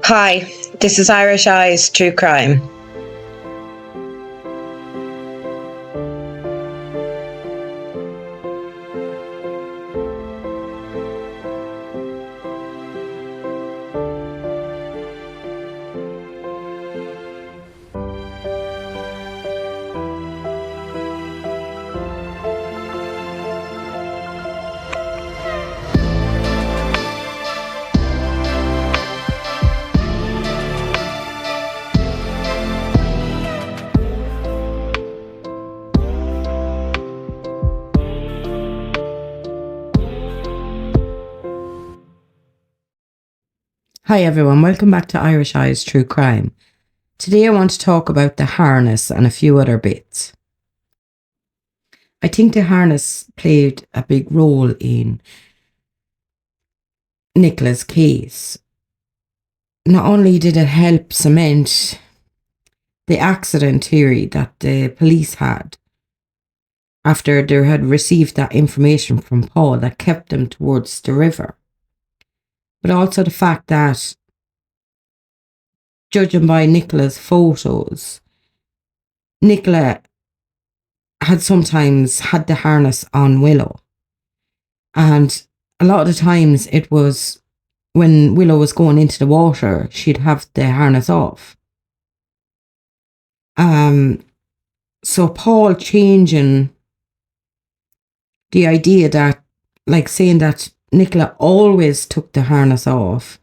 Hi, this is Irish Eyes True Crime. Hi everyone, welcome back to Irish Eyes True Crime. Today I want to talk about the harness and a few other bits. I think the harness played a big role in Nicola's case. Not only did it help cement the accident theory that the police had after they had received that information from Paul that kept them towards the river, but also the fact that, judging by Nicola's photos, Nicola had sometimes had the harness on Willow. And a lot of the times it was when Willow was going into the water, she'd have the harness off. So Paul changing the idea that, like saying that Nicola always took the harness off,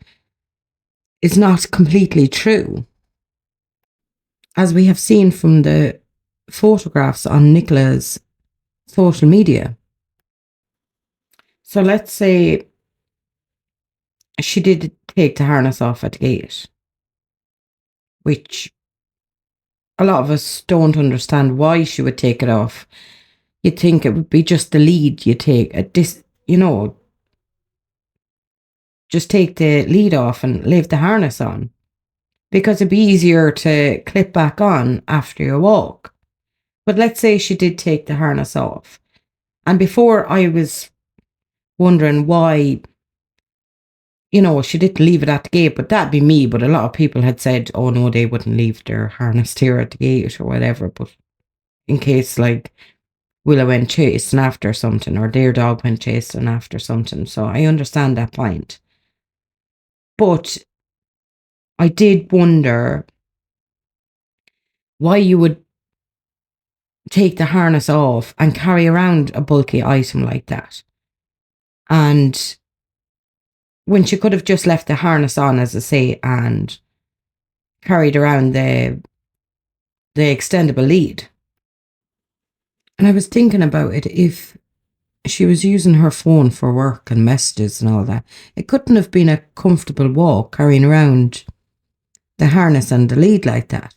is not completely true. As we have seen from the photographs on Nicola's social media. So let's say she did take the harness off at the gate, which a lot of us don't understand why she would take it off. You'd think it would be just the lead you take at this, just take the lead off and leave the harness on, because it'd be easier to clip back on after your walk. But let's say she did take the harness off. And before I was wondering why, she didn't leave it at the gate, but that'd be me. But a lot of people had said, oh no, they wouldn't leave their harness there at the gate or whatever. But in case like Willow went chasing after something or their dog went chasing after something. So I understand that point. But I did wonder why you would take the harness off and carry around a bulky item like that. And when she could have just left the harness on, as I say, and carried around the extendable lead. And I was thinking about it, if she was using her phone for work and messages and all that, it couldn't have been a comfortable walk carrying around the harness and the lead like that.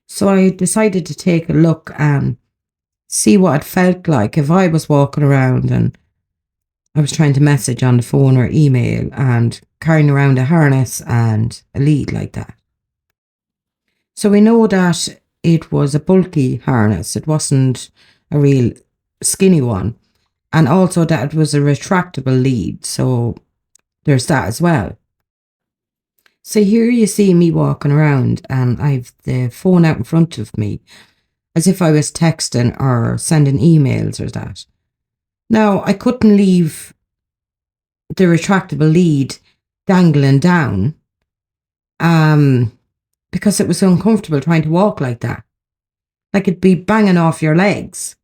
So I decided to take a look and see what it felt like if I was walking around and I was trying to message on the phone or email and carrying around a harness and a lead like that. So we know that it was a bulky harness. It wasn't a real skinny one. And also that it was a retractable lead. So there's that as well. So here you see me walking around and I've the phone out in front of me as if I was texting or sending emails or that. Now, I couldn't leave the retractable lead dangling down because it was uncomfortable trying to walk like that. Like it'd be banging off your legs.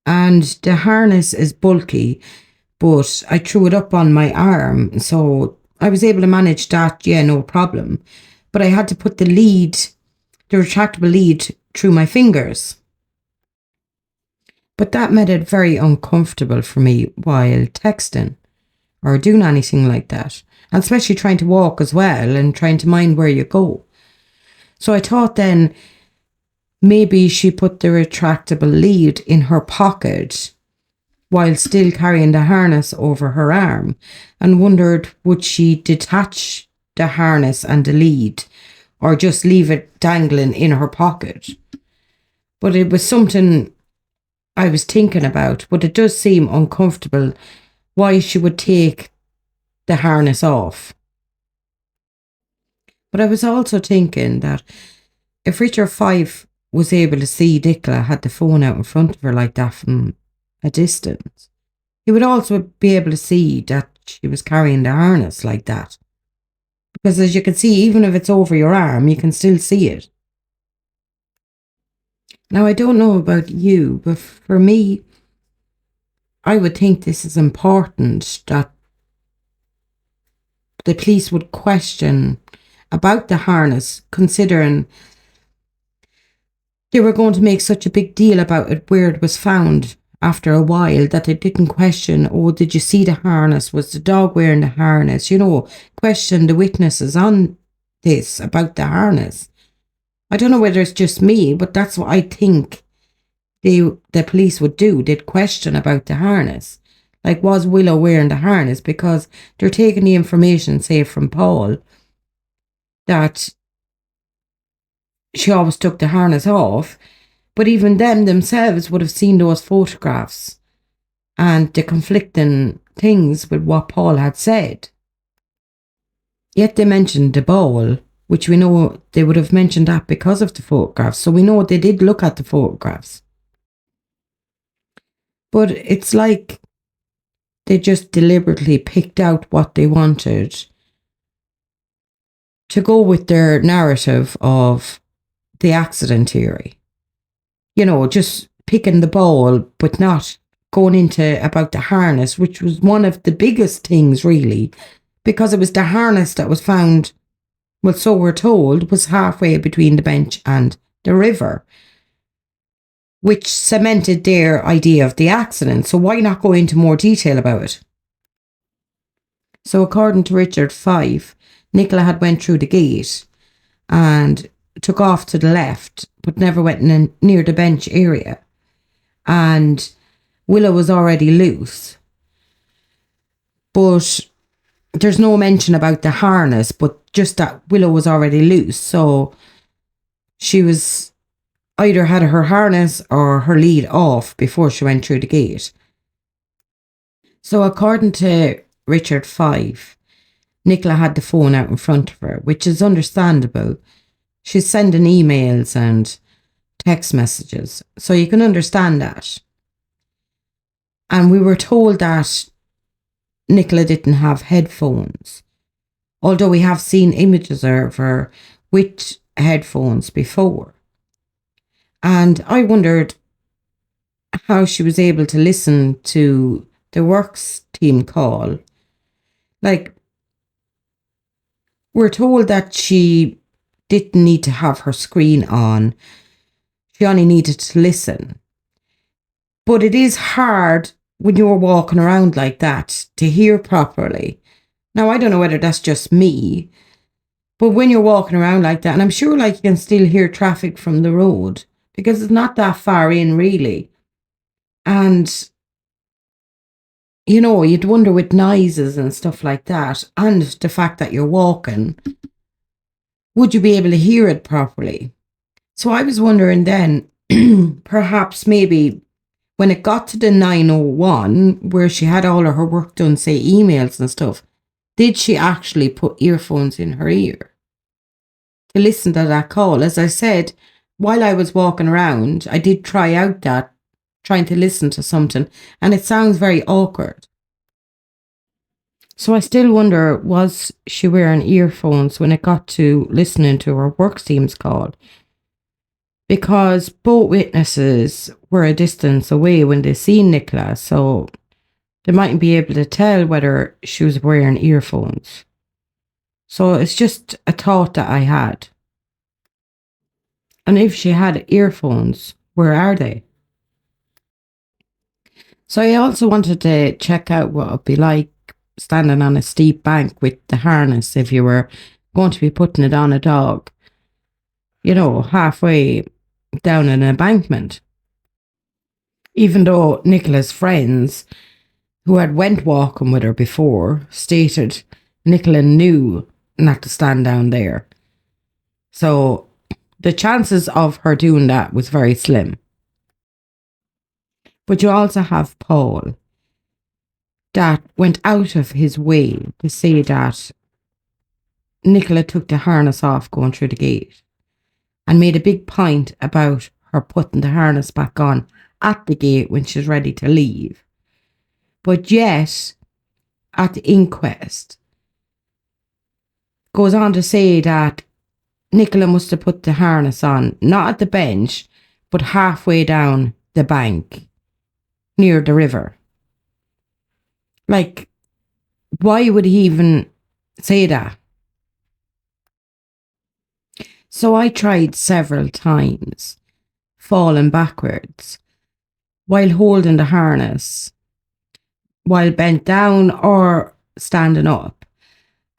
And the harness is bulky, but I threw it up on my arm, so I was able to manage that, no problem. But I had to put the retractable lead through my fingers. But that made it very uncomfortable for me while texting or doing anything like that. And especially trying to walk as well and trying to mind where you go. So I thought then maybe she put the retractable lead in her pocket while still carrying the harness over her arm, and wondered would she detach the harness and the lead or just leave it dangling in her pocket. But it was something I was thinking about, but it does seem uncomfortable why she would take the harness off. But I was also thinking that if Richard Fife was able to see Nicola had the phone out in front of her like that from a distance, he would also be able to see that she was carrying the harness like that. Because as you can see, even if it's over your arm, you can still see it. Now, I don't know about you, but for me, I would think this is important that the police would question about the harness, considering they were going to make such a big deal about it where it was found after a while, that they didn't question, oh, did you see the harness? Was the dog wearing the harness? Question the witnesses on this about the harness. I don't know whether it's just me, but that's what I think the police would do. They'd question about the harness. Like, was Willow wearing the harness? Because they're taking the information, say, from Paul, that she always took the harness off. But even them themselves would have seen those photographs and the conflicting things with what Paul had said. Yet they mentioned the ball, which we know they would have mentioned that because of the photographs. So we know they did look at the photographs. But it's like they just deliberately picked out what they wanted to go with their narrative of the accident theory. Just picking the ball, but not going into about the harness, which was one of the biggest things, really, because it was the harness that was found, well, so we're told, was halfway between the bench and the river, which cemented their idea of the accident. So why not go into more detail about it? So according to Richard Fife, Nicola had went through the gate and took off to the left, but never went near the bench area. And Willow was already loose. But there's no mention about the harness, but just that Willow was already loose. So she was either had her harness or her lead off before she went through the gate. So according to Richard Fife, Nicola had the phone out in front of her, which is understandable. She's sending emails and text messages, so you can understand that. And we were told that Nicola didn't have headphones, although we have seen images of her with headphones before. And I wondered how she was able to listen to the works team call. Like, we're told that she didn't need to have her screen on. She only needed to listen. But it is hard when you're walking around like that to hear properly. Now, I don't know whether that's just me, but when you're walking around like that, and I'm sure like you can still hear traffic from the road because it's not that far in really. And, you'd wonder with noises and stuff like that, and the fact that you're walking, would you be able to hear it properly? So I was wondering then, perhaps maybe when it got to the 901, where she had all of her work done, say emails and stuff, did she actually put earphones in her ear to listen to that call? As I said, while I was walking around, I did try out that, trying to listen to something, and it sounds very awkward. So I still wonder, was she wearing earphones when it got to listening to her work team's call? Because both witnesses were a distance away when they seen Nicola, so they mightn't be able to tell whether she was wearing earphones. So it's just a thought that I had. And if she had earphones, where are they? So I also wanted to check out what it would be like standing on a steep bank with the harness if you were going to be putting it on a dog, halfway down an embankment. Even though Nicola's friends who had went walking with her before stated Nicola knew not to stand down there. So the chances of her doing that was very slim. But you also have Paul, that went out of his way to say that Nicola took the harness off going through the gate and made a big point about her putting the harness back on at the gate when she's ready to leave. But yet, at the inquest, goes on to say that Nicola must have put the harness on, not at the bench, but halfway down the bank, near the river. Like, why would he even say that? So I tried several times, falling backwards, while holding the harness, while bent down or standing up.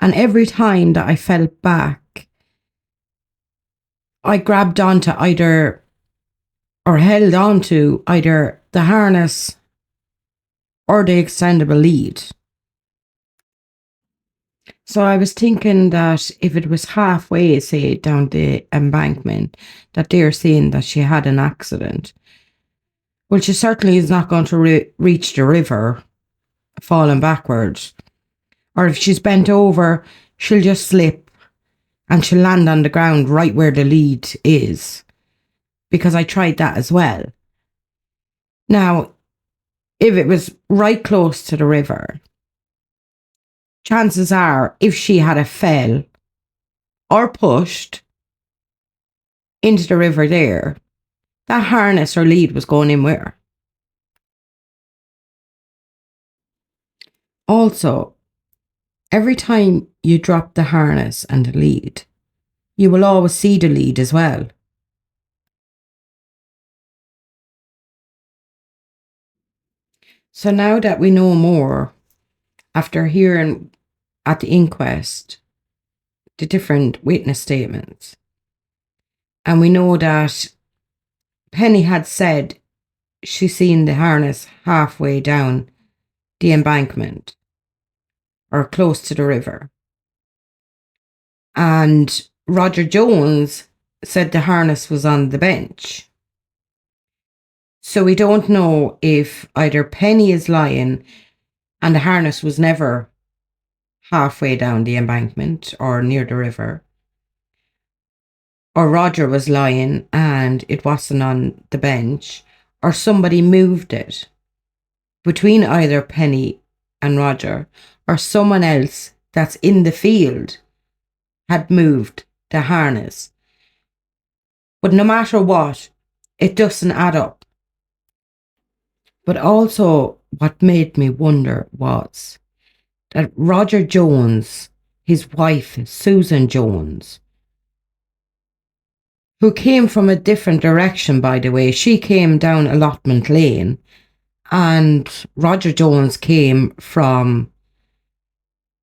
And every time that I fell back, I grabbed onto either, or held onto either the harness or the extendable lead. So I was thinking that if it was halfway, say, down the embankment, that they're saying that she had an accident. Well, she certainly is not going to reach the river falling backwards. Or if she's bent over, she'll just slip and she'll land on the ground right where the lead is. Because I tried that as well. Now, if it was right close to the river, chances are, if she had a fell or pushed into the river there, that harness or lead was going in with her. Also, every time you drop the harness and the lead, you will always see the lead as well. So now that we know more, after hearing at the inquest the different witness statements, and we know that Penny had said she seen the harness halfway down the embankment or close to the river. And Roger Jones said the harness was on the bench. So we don't know if either Penny is lying and the harness was never halfway down the embankment or near the river, or Roger was lying and it wasn't on the bench, or somebody moved it between either Penny and Roger, or someone else that's in the field had moved the harness. But no matter what, it doesn't add up. But also what made me wonder was that Roger Jones, his wife Susan Jones, who came from a different direction, by the way, she came down Allotment Lane, and Roger Jones came from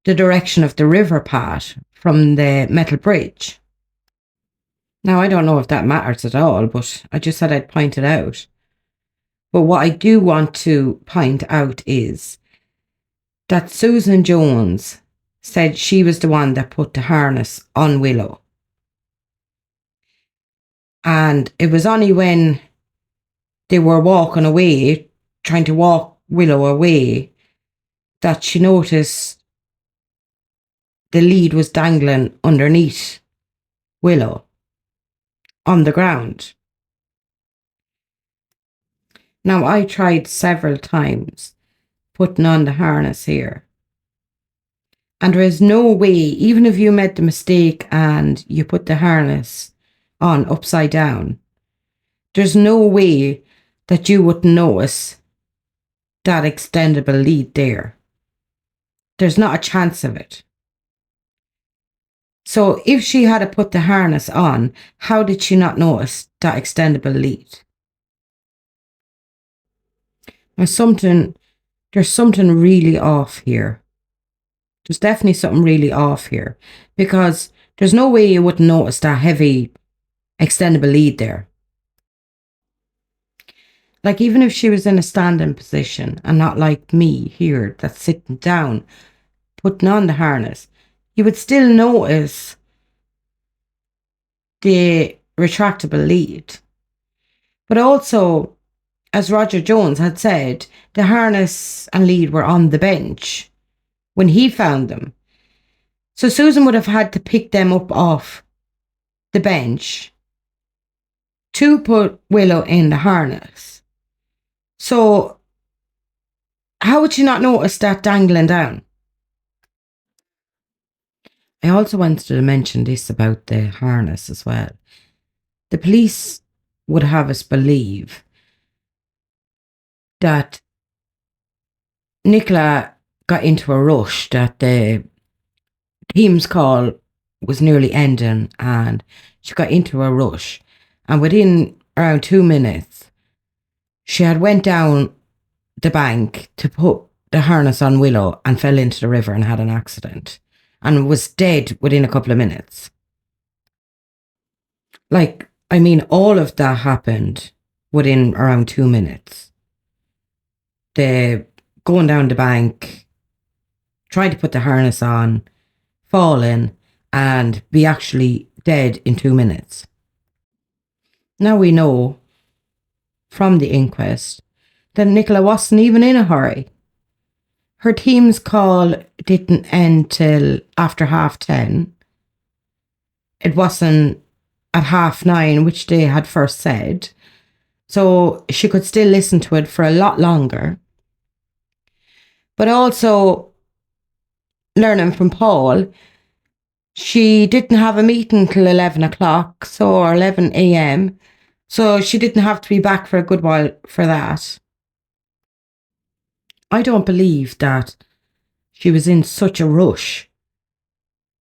the direction of the river path, from the metal bridge. Now, I don't know if that matters at all, but I just said I'd point it out. But what I do want to point out is that Susan Jones said she was the one that put the harness on Willow. And it was only when they were walking away, trying to walk Willow away, that she noticed the lead was dangling underneath Willow on the ground. Now, I tried several times putting on the harness here. And there is no way, even if you made the mistake and you put the harness on upside down, there's no way that you would notice that extendable lead there. There's not a chance of it. So if she had to put the harness on, how did she not notice that extendable lead? There's something really off here. There's definitely something really off here, because there's no way you wouldn't notice that heavy extendable lead there. Like, even if she was in a standing position and not like me here that's sitting down, putting on the harness, you would still notice the retractable lead. But also, as Roger Jones had said, the harness and lead were on the bench when he found them. So Susan would have had to pick them up off the bench to put Willow in the harness. So how would she not notice that dangling down? I also wanted to mention this about the harness as well. The police would have us believe that Nicola got into a rush, that the Teams call was nearly ending and she got into a rush. And within around 2 minutes, she had went down the bank to put the harness on Willow and fell into the river and had an accident and was dead within a couple of minutes. All of that happened within around 2 minutes. The going down the bank, trying to put the harness on, falling, and be actually dead in 2 minutes. Now we know from the inquest that Nicola wasn't even in a hurry. Her Teams call didn't end till after 10:30. It wasn't at 9:30, which they had first said. So she could still listen to it for a lot longer. But also, learning from Paul, she didn't have a meeting till 11 o'clock, or 11 a.m. So she didn't have to be back for a good while for that. I don't believe that she was in such a rush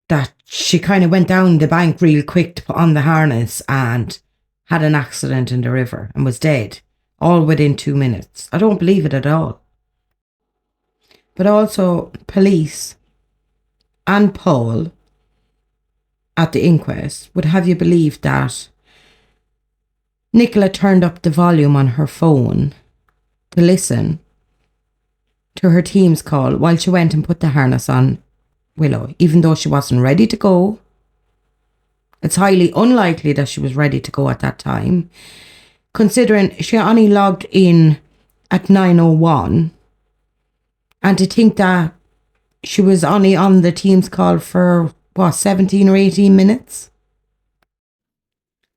that she kind of went down the bank real quick to put on the harness and had an accident in the river and was dead, all within 2 minutes. I don't believe it at all. But also, police and Paul at the inquest would have you believe that Nicola turned up the volume on her phone to listen to her Teams call while she went and put the harness on Willow, even though she wasn't ready to go. It's highly unlikely that she was ready to go at that time, considering she only logged in at 9:01, and to think that she was only on the Teams call for 17 or 18 minutes.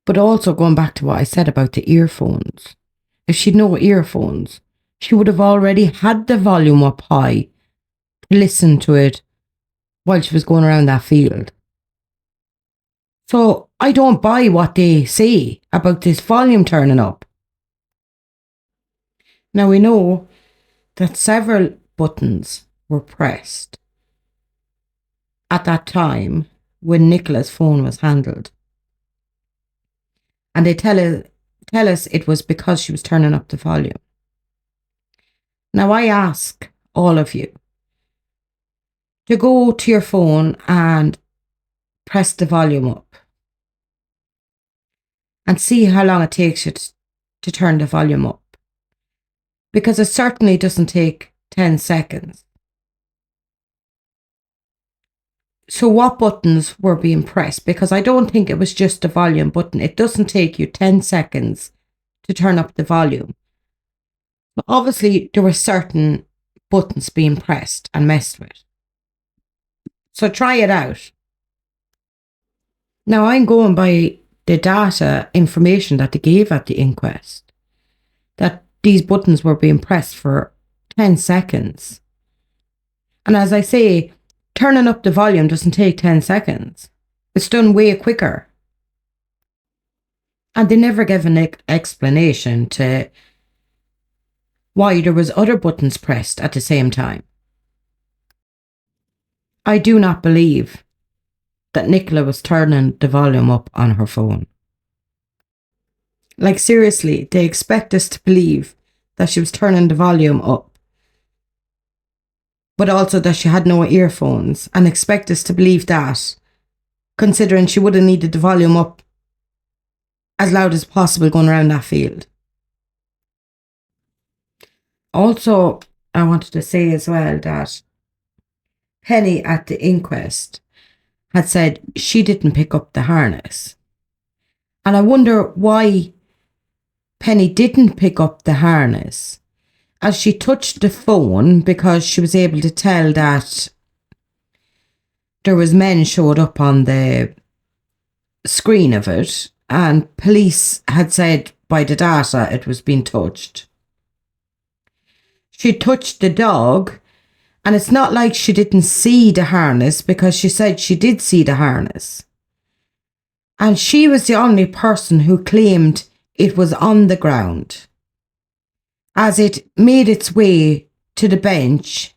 But also, going back to what I said about the earphones, if she'd no earphones, she would have already had the volume up high to listen to it while she was going around that field. So I don't buy what they say about this volume turning up. Now we know that several buttons were pressed at that time when Nicola's phone was handled. And they tell us it was because she was turning up the volume. Now I ask all of you to go to your phone and press the volume up and see how long it takes you to turn the volume up. Because it certainly doesn't take 10 seconds. So what buttons were being pressed? Because I don't think it was just the volume button. It doesn't take you 10 seconds to turn up the volume. But obviously, there were certain buttons being pressed and messed with. So try it out. Now, I'm going by the data information that they gave at the inquest, that these buttons were being pressed for 10 seconds. And as I say, turning up the volume doesn't take 10 seconds. It's done way quicker. And they never gave an explanation to why there was other buttons pressed at the same time. I do not believe that Nicola was turning the volume up on her phone. Like seriously, they expect us to believe that she was turning the volume up, but also that she had no earphones, and expect us to believe that, considering she would have needed the volume up as loud as possible going around that field. Also, I wanted to say as well that Penny at the inquest had said she didn't pick up the harness. And I wonder why Penny didn't pick up the harness as she touched the phone because she was able to tell that there was men showed up on the screen of it, and police had said by the data it was being touched. She touched the dog, and it's not like she didn't see the harness because she said she did see the harness. And she was the only person who claimed it was on the ground as it made its way to the bench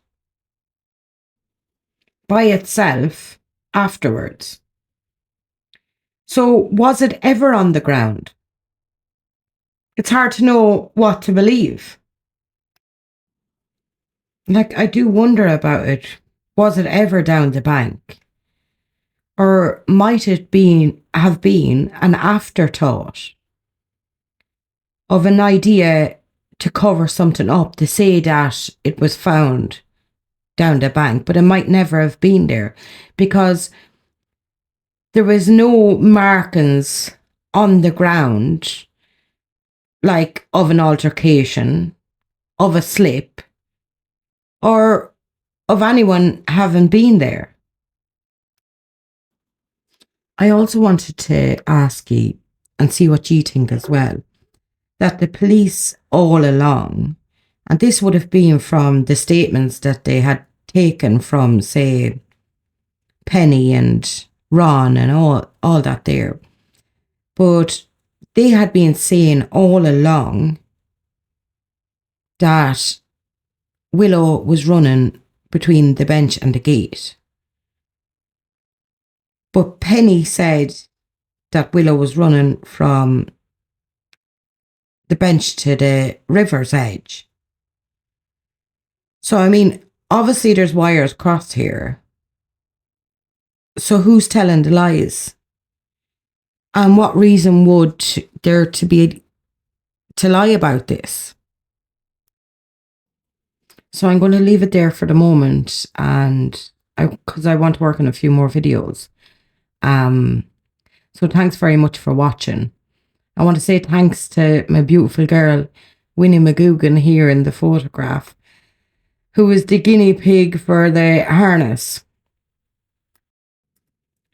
by itself afterwards. So was it ever on the ground? It's hard to know what to believe. Like, I do wonder about it. Was it ever down the bank? Or might it have been an afterthought of an idea to cover something up, to say that it was found down the bank, but it might never have been there because there was no markings on the ground, like of an altercation, of a slip, or of anyone having been there. I also wanted to ask you and see what you think as well, that the police all along, and this would have been from the statements that they had taken from, say, Penny and Ron and all that there, but they had been saying all along that Willow was running between the bench and the gate. But Penny said that Willow was running from the bench to the river's edge. So, I mean, obviously there's wires crossed here. So who's telling the lies? And what reason would there to be to lie about this? So I'm going to leave it there for the moment, and because I want to work on a few more videos. So thanks very much for watching. I want to say thanks to my beautiful girl, Winnie McGugan, here in the photograph, who is the guinea pig for the harness.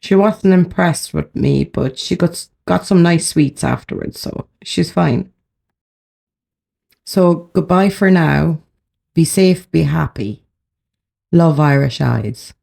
She wasn't impressed with me, but she got some nice sweets afterwards, so she's fine. So goodbye for now. Be safe, be happy. Love, Irish Eyes.